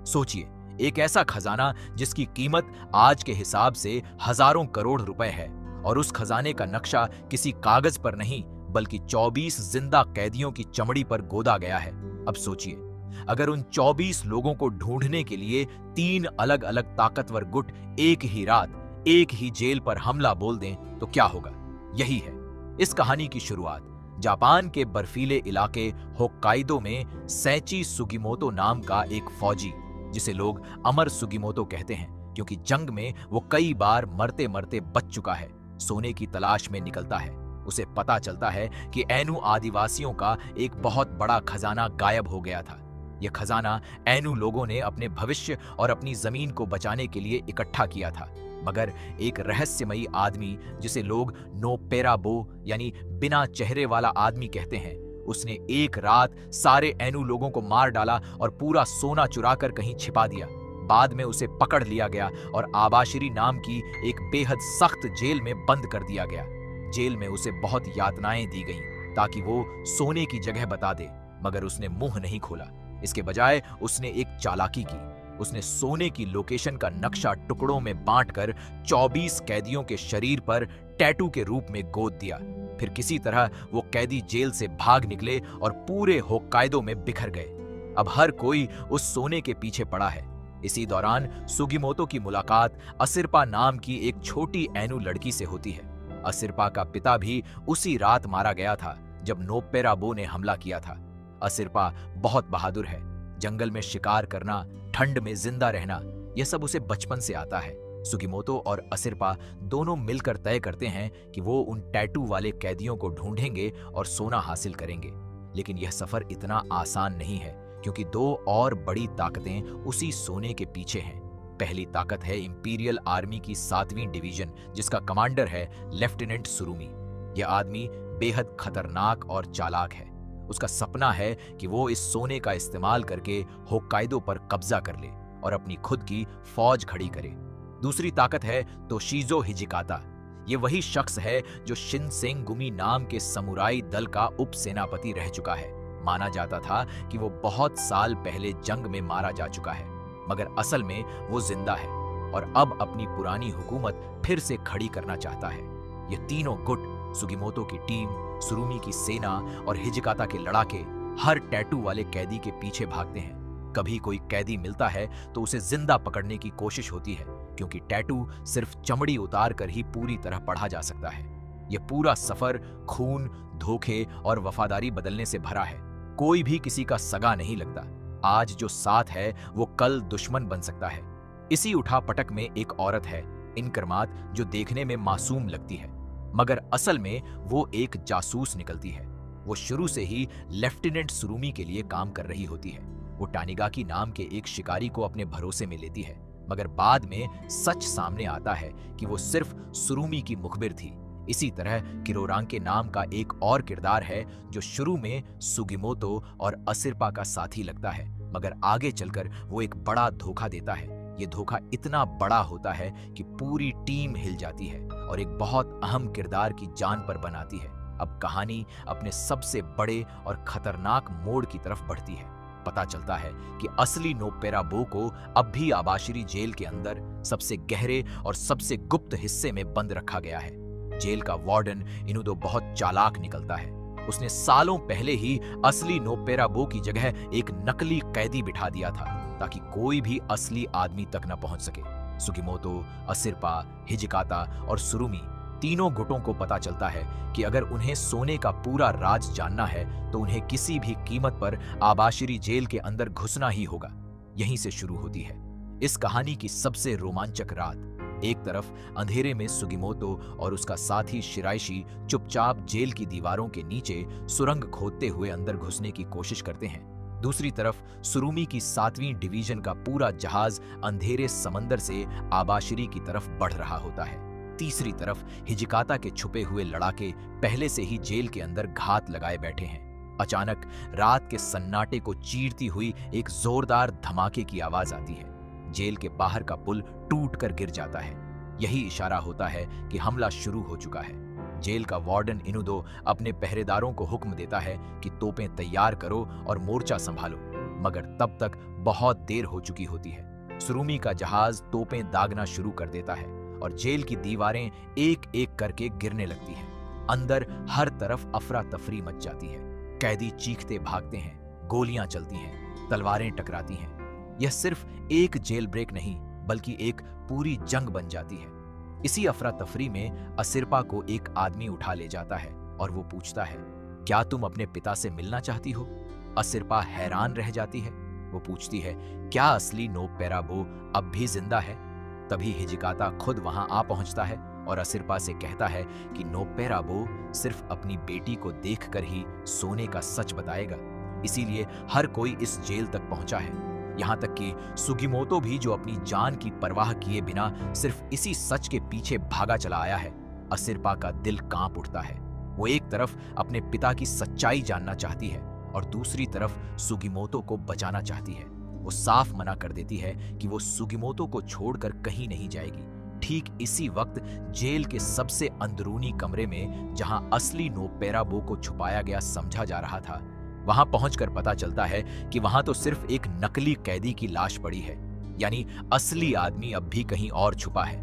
सोचिए, एक ऐसा खजाना जिसकी कीमत आज के हिसाब से हजारों करोड़ रुपए है, और उस खजाने का नक्शा किसी कागज पर नहीं बल्कि 24 जिंदा कैदियों की चमड़ी पर गोदा गया है। अब सोचिए, अगर उन 24 लोगों को ढूंढने के लिए 3 अलग अलग ताकतवर गुट एक ही रात एक ही जेल पर हमला बोल दें तो क्या होगा। यही है इस कहानी की शुरुआत। जापान के बर्फीले इलाके होक्काइदो में सैची सुगिमोतो नाम का एक फौजी, जिसे लोग अमर सुगिमोतो कहते हैं क्योंकि जंग में वो कई बार मरते मरते बच चुका है, सोने की तलाश में निकलता है। उसे पता चलता है कि ऐनू आदिवासियों का एक बहुत बड़ा खजाना गायब हो गया था। यह खजाना ऐनू लोगों ने अपने भविष्य और अपनी जमीन को बचाने के लिए इकट्ठा किया था, मगर एक रहस्यमयी आदमी जिसे लोग नो पेरा बो यानी बिना चेहरे वाला आदमी कहते हैं, उसने एक रात सारे ऐनू लोगों को मार डाला और पूरा सोना चुराकर कहीं छिपा दिया। बाद में उसे पकड़ लिया गया और आबाशिरी नाम की एक बेहद सख्त जेल में बंद कर दिया गया। जेल में उसे बहुत यातनाएं दी गईं ताकि वो सोने की जगह बता दे, मगर उसने मुंह नहीं खोला। इसके बजाय उसने एक चालाकी की। उसने सोने की लोकेशन का नक्शा टुकड़ों में बांटकर 24 कैदियों के शरीर पर टैटू के रूप में गोद दिया। फिर किसी तरह वो कैदी जेल से भाग निकले और पूरे होक्काइदो में बिखर गए। अब हर कोई उस सोने के पीछे पड़ा है। इसी दौरान सुगिमोतो की मुलाकात असिरपा नाम की एक छोटी ऐनू लड़की से होती है। असिरपा का पिता भी उसी रात मारा गया था जब नोपेराबो ने हमला किया था। असिरपा बहुत बहादुर है। जंगल में शिकार करना, ठंड में जिंदा रहना, यह सब उसे बचपन से आता है। सुगिमोतो और असिरपा दोनों मिलकर तय करते हैं कि वो उन टैटू वाले कैदियों को ढूंढेंगे और सोना हासिल करेंगे। लेकिन यह सफर इतना आसान नहीं है क्योंकि 2 और बड़ी ताकतें उसी सोने के पीछे हैं। पहली ताकत है इंपीरियल आर्मी की 7वीं डिवीजन, जिसका कमांडर है लेफ्टिनेंट सुरुमी। यह आदमी बेहद खतरनाक और चालाक है। उसका सपना है कि वो इस सोने का इस्तेमाल करके होक्काइदो पर कब्जा कर ले और अपनी खुद की फौज खड़ी करे। दूसरी ताकत है तोशीजो हिजिकाता। ये वही शख्स है जो शिनसेंगुमी नाम के समुराई दल का उप सेनापति रह चुका है। माना जाता था कि वो बहुत साल पहले जंग में मारा जा चुका है, मगर असल में वो जिंदा है और अब अपनी पुरानी हुकूमत फिर से खड़ी करना चाहता है। ये तीनों गुट, सुगिमोतो की टीम, सुरुमी की सेना और हिजिकाता के लड़ाके, हर टैटू वाले कैदी के पीछे भागते हैं। कभी कोई कैदी मिलता है तो उसे जिंदा पकड़ने की कोशिश होती है, क्योंकि टैटू सिर्फ चमड़ी उतार कर ही पूरी तरह पढ़ा जा सकता है। यह पूरा सफर खून, धोखे और वफादारी बदलने से भरा है। कोई भी किसी का सगा नहीं लगता। आज जो साथ है वो कल दुश्मन बन सकता है। इसी उठापटक में एक औरत है, इनकरमात, जो देखने में मासूम लगती है, मगर असल में वो एक जासूस निकलती है। वो शुरू से ही लेफ्टिनेंट सुरुमी के लिए काम कर रही होती है। वो टानिगाकी नाम के एक शिकारी को अपने भरोसे में लेती है, मगर बाद में सच सामने आता है कि वो सिर्फ सुरुमी की मुखबिर थी। इसी तरह किरोरांके नाम का एक और किरदार है जो शुरू में सुगिमोतो और असिरपा का साथी लगता है, मगर आगे चलकर वो एक बड़ा धोखा देता है। ये धोखा इतना बड़ा होता है कि पूरी टीम हिल जाती है और एक बहुत अहम किरदार की जान पर बनाती है। अब कहानी अपने सबसे बड़े और खतरनाक मोड़ की तरफ बढ़ती है। पता चलता है कि असली नोपेराबो को अब भी आबाशिरी जेल के अंदर सबसे गहरे और सबसे गुप्त हिस्से में बंद रखा गया है। जेल का वार्डन इनुदो बहुत चालाक निकलता है। उसने सालों पहले ही असली नोपेराबो की जगह एक नकली कैदी बिठा दिया था ताकि कोई भी असली आदमी तक न पहुंच सके। सुगिमोतो, असिरपा, हिजिकाता और सुरुमी तीनों गुटों को पता चलता है कि अगर उन्हें सोने का पूरा राज जानना है तो उन्हें किसी भी कीमत पर आबाशिरी जेल के अंदर घुसना ही होगा। यहीं से शुरू होती है इस कहानी की सबसे रोमांचक रात। एक तरफ अंधेरे में सुगिमोतो और उसका साथी शिराइशी चुपचाप जेल की दीवारों के नीचे सुरंग खोदते हुए अंदर घुसने की कोशिश करते हैं। दूसरी तरफ सुरुमी की 7वीं डिवीजन का पूरा जहाज अंधेरे समंदर से आबाशिरी की तरफ बढ़ रहा होता है। तीसरी तरफ हिजिकाता के छुपे हुए लड़ाके पहले से ही जेल के अंदर घात लगाए बैठे हैं। अचानक रात के सन्नाटे को चीरती हुई एक जोरदार धमाके की आवाज आती है। जेल के बाहर का पुल टूट कर गिर जाता है। यही इशारा होता है कि हमला शुरू हो चुका है। जेल का वार्डन इनुदो अपने पहरेदारों को हुक्म देता है कि तोपें तैयार करो और मोर्चा संभालो। मगर तब तक बहुत देर हो चुकी होती है। सुरुमी का जहाज तोपें दागना शुरू कर देता है और जेल की दीवारें एक एक करके गिरने लगती हैं। अंदर हर तरफ अफरा तफरी मच जाती है। कैदी चीखते भागते हैं, गोलियां चलती हैं, तलवारें टकराती हैं। यह सिर्फ एक जेल ब्रेक नहीं बल्कि एक पूरी जंग बन जाती है। इसी अफरा तफरी में असिरपा को एक आदमी उठा ले जाता है और वो पूछता है, क्या तुम अपने पिता से मिलना चाहती हो? असिरपा हैरान रह जाती है। वो पूछती है, क्या असली नोप पेराबो अब भी जिंदा है? तभी हिजिकाता खुद वहां आ पहुंचता है और असिरपा से कहता है कि नोप पेराबो सिर्फ अपनी बेटी को देखकर ही सोने का सच बताएगा। इसीलिए हर कोई इस जेल तक पहुंचा है, यहां तक कि सुगिमोतो भी, जो अपनी जान की परवाह किए बिना सिर्फ इसी सच के पीछे भागा चला आया है। असिरपा का दिल कांप उठता है। वो एक तरफ अपने पिता की सच्चाई जानना चाहती है और दूसरी तरफ सुगिमोतो को बचाना चाहती है। वो साफ मना कर देती है कि वो सुगिमोतो को छोड़कर कहीं नहीं जाएगी। ठीक इसी वक्त जेल के सबसे अंदरूनी कमरे में, जहां असली नोप पेराबो को छुपाया गया समझा जा रहा था, वहां पहुंचकर पता चलता है कि वहां तो सिर्फ एक नकली कैदी की लाश पड़ी है, यानी असली आदमी अब भी कहीं और छुपा है।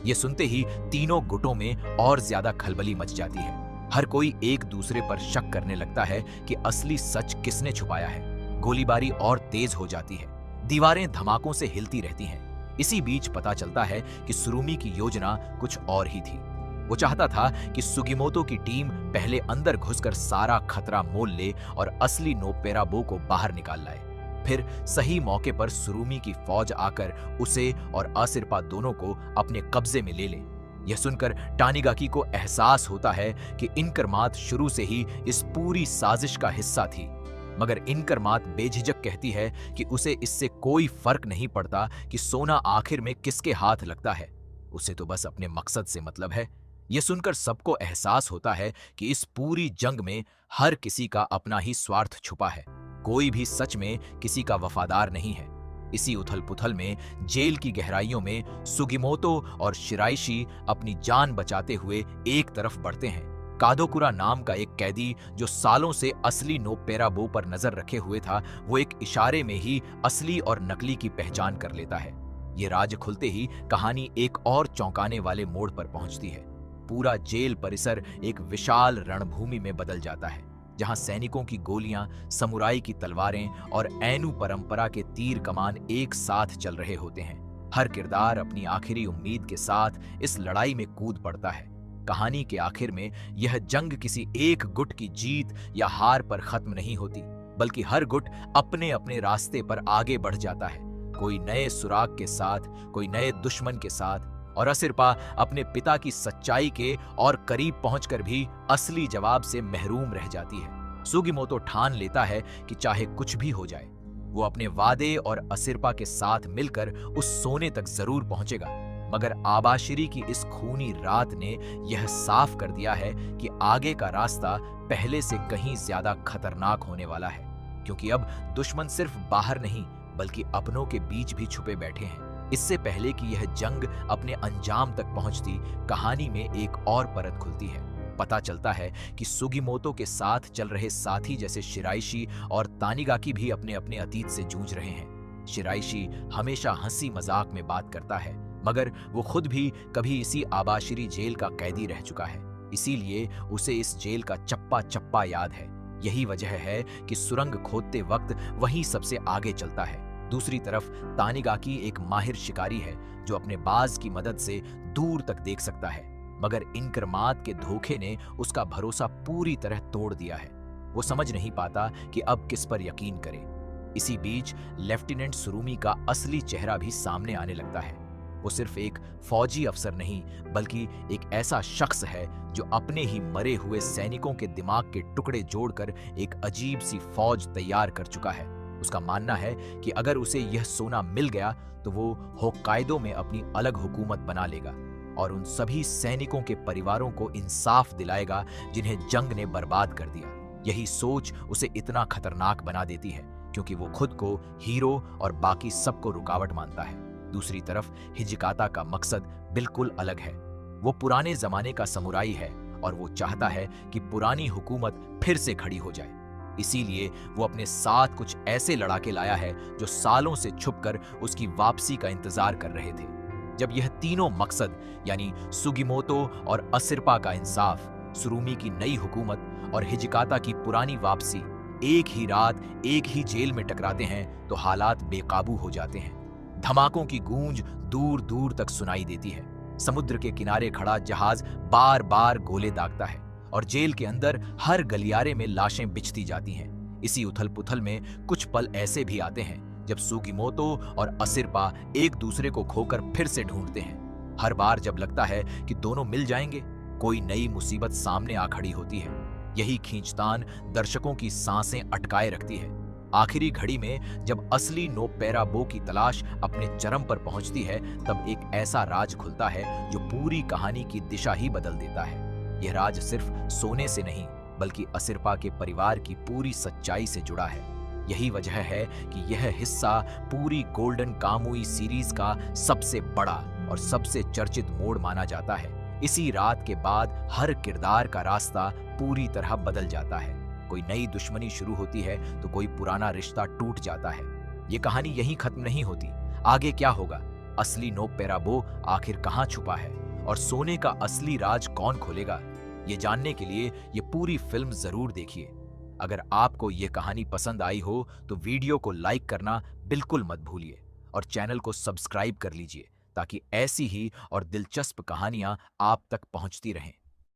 ये सुनते ही तीनों गुटों में और ज्यादा खलबली मच जाती है। हर कोई एक दूसरे पर शक करने लगता है कि असली सच किसने छुपाया है। गोलीबारी और तेज हो जाती है, दीवारें धमाकों से हिलती रहती हैं। इसी बीच पता चलता है कि सुरुमी की योजना कुछ और ही थी। वो चाहता था कि सुगिमोतो की टीम पहले अंदर घुसकर सारा खतरा मोल ले और असली नोप पेराबो को बाहर निकाल लाए। फिर सही मौके पर सुरुमी की फौज आकर उसे और असिरपा दोनों को अपने कब्जे में ले ले। यह सुनकर टानिगाकी को एहसास होता है कि इनकरमात शुरू से ही इस पूरी साजिश का हिस्सा थी, मगर इनकरमात बेझिझक कहती है कि उसे इससे कोई फर्क नहीं पड़ता कि सोना आखिर में किसके हाथ लगता है, उसे तो बस अपने मकसद से मतलब है। यह सुनकर सबको एहसास होता है कि इस पूरी जंग में हर किसी का अपना ही स्वार्थ छुपा है, कोई भी सच में किसी का वफादार नहीं है। इसी उथल पुथल में जेल की गहराइयों में सुगिमोतो और शिराइशी अपनी जान बचाते हुए एक तरफ बढ़ते हैं। कादोकुरा नाम का एक कैदी, जो सालों से असली नोप पेराबो पर नजर रखे हुए था, वो एक इशारे में ही असली और नकली की पहचान कर लेता है। ये राज खुलते ही कहानी एक और चौंकाने वाले मोड़ पर पहुंचती है। पूरा जेल परिसर एक विशाल रणभूमि में बदल जाता है, जहां सैनिकों की गोलियां, समुराई की तलवारें और ऐनु परंपरा के तीर कमान एक साथ चल रहे होते हैं। हर किरदार अपनी आखिरी उम्मीद के साथ इस लड़ाई में कूद पड़ता है। कहानी के आखिर में यह जंग किसी एक गुट की जीत या हार पर खत्म नहीं होती, बल्कि हर गुट अपने अपने रास्ते पर आगे बढ़ जाता है, कोई नए सुराग के साथ, कोई नए दुश्मन के साथ। और असिरपा अपने पिता की सच्चाई के और करीब पहुंचकर भी असली जवाब से महरूम रह जाती है। सुगिमोतो ठान लेता है कि चाहे कुछ भी हो जाए, वो अपने वादे और असिरपा के साथ मिलकर उस सोने तक जरूर पहुंचेगा। मगर आबाशिरी की इस खूनी रात ने यह साफ कर दिया है कि आगे का रास्ता पहले से कहीं ज्यादा खतरनाक होने वाला है, क्योंकि अब दुश्मन सिर्फ बाहर नहीं बल्कि अपनों के बीच भी छुपे बैठे हैं। इससे पहले कि यह जंग अपने अंजाम तक पहुंचती, कहानी में एक और परत खुलती है। पता चलता है कि सुगिमोतो के साथ चल रहे साथी जैसे शिराइशी और तानिगाकी भी अपने अपने अतीत से जूझ रहे हैं। शिराइशी हमेशा हंसी मजाक में बात करता है, मगर वो खुद भी कभी इसी आबाशिरी जेल का कैदी रह चुका है, इसीलिए उसे इस जेल का चप्पा चप्पा याद है। यही वजह है कि सुरंग खोदते वक्त वही सबसे आगे चलता है। दूसरी तरफ तानिगाकी एक माहिर शिकारी है, जो अपने बाज की मदद से दूर तक देख सकता है, मगर इनकरमात के धोखे ने उसका भरोसा पूरी तरह तोड़ दिया है। वो समझ नहीं पाता कि अब किस पर यकीन करे। इसी बीच लेफ्टिनेंट सुरुमी का असली चेहरा भी सामने आने लगता है। वो सिर्फ एक फौजी अफसर नहीं बल्कि एक ऐसा शख्स है जो अपने ही मरे हुए सैनिकों के दिमाग के टुकड़े जोड़कर एक अजीब सी फौज तैयार कर चुका है। उसका मानना है कि अगर उसे यह सोना मिल गया तो वो होक्काइदो में अपनी अलग हुकूमत बना लेगा और उन सभी सैनिकों के परिवारों को इंसाफ दिलाएगा जिन्हें जंग ने बर्बाद कर दिया। यही सोच उसे इतना खतरनाक बना देती है क्योंकि वो खुद को हीरो और बाकी सबको रुकावट मानता है। दूसरी तरफ हिजिकाता का मकसद बिल्कुल अलग है। वो पुराने जमाने का समुराई है और वो चाहता है कि पुरानी हुकूमत फिर से खड़ी हो जाए। इसीलिए वो अपने साथ कुछ ऐसे लड़ाके लाया है जो सालों से छुपकर उसकी वापसी का इंतजार कर रहे थे। जब यह तीनों मकसद यानी सुगिमोतो और असिरपा का इंसाफ, सुरुमी की नई हुकूमत और हिजिकाता की पुरानी वापसी एक ही रात एक ही जेल में टकराते हैं तो हालात बेकाबू हो जाते हैं। धमाकों की गूंज दूर दूर तक सुनाई देती है। समुद्र के किनारे खड़ा जहाज बार बार गोले दागता है और जेल के अंदर हर गलियारे में लाशें बिछती जाती हैं। इसी उथल पुथल में कुछ पल ऐसे भी आते हैं जब सुगिमोतो और असिरपा एक दूसरे को खोकर फिर से ढूंढते हैं। हर बार जब लगता है कि दोनों मिल जाएंगे, कोई नई मुसीबत सामने आ खड़ी होती है। यही खींचतान दर्शकों की सांसें अटकाए रखती है। आखिरी घड़ी में जब असली नो पैरा बो की तलाश अपने चरम पर पहुंचती है, तब एक ऐसा राज खुलता है जो पूरी कहानी की दिशा ही बदल देता है। यह राज सिर्फ सोने से नहीं बल्कि असिरपा के परिवार की पूरी सच्चाई से जुड़ा है। यही वजह है कि यह हिस्सा पूरी गोल्डन कामुई सीरीज का सबसे बड़ा और सबसे चर्चित मोड़ माना जाता है। इसी रात के बाद हर किरदार का रास्ता पूरी तरह बदल जाता है। कोई नई दुश्मनी शुरू होती है तो कोई पुराना रिश्ता टूट जाता है। ये कहानी यहीं खत्म नहीं होती। आगे क्या होगा? असली नो पैरा बो आखिर कहाँ छुपा है और सोने का असली राज कौन खोलेगा? ये जानने के लिए ये पूरी फिल्म जरूर देखिए। अगर आपको ये कहानी पसंद आई हो तो वीडियो को लाइक करना बिल्कुल मत भूलिए और चैनल को सब्सक्राइब कर लीजिए ताकि ऐसी ही और दिलचस्प कहानियां आप तक पहुंचती रहें।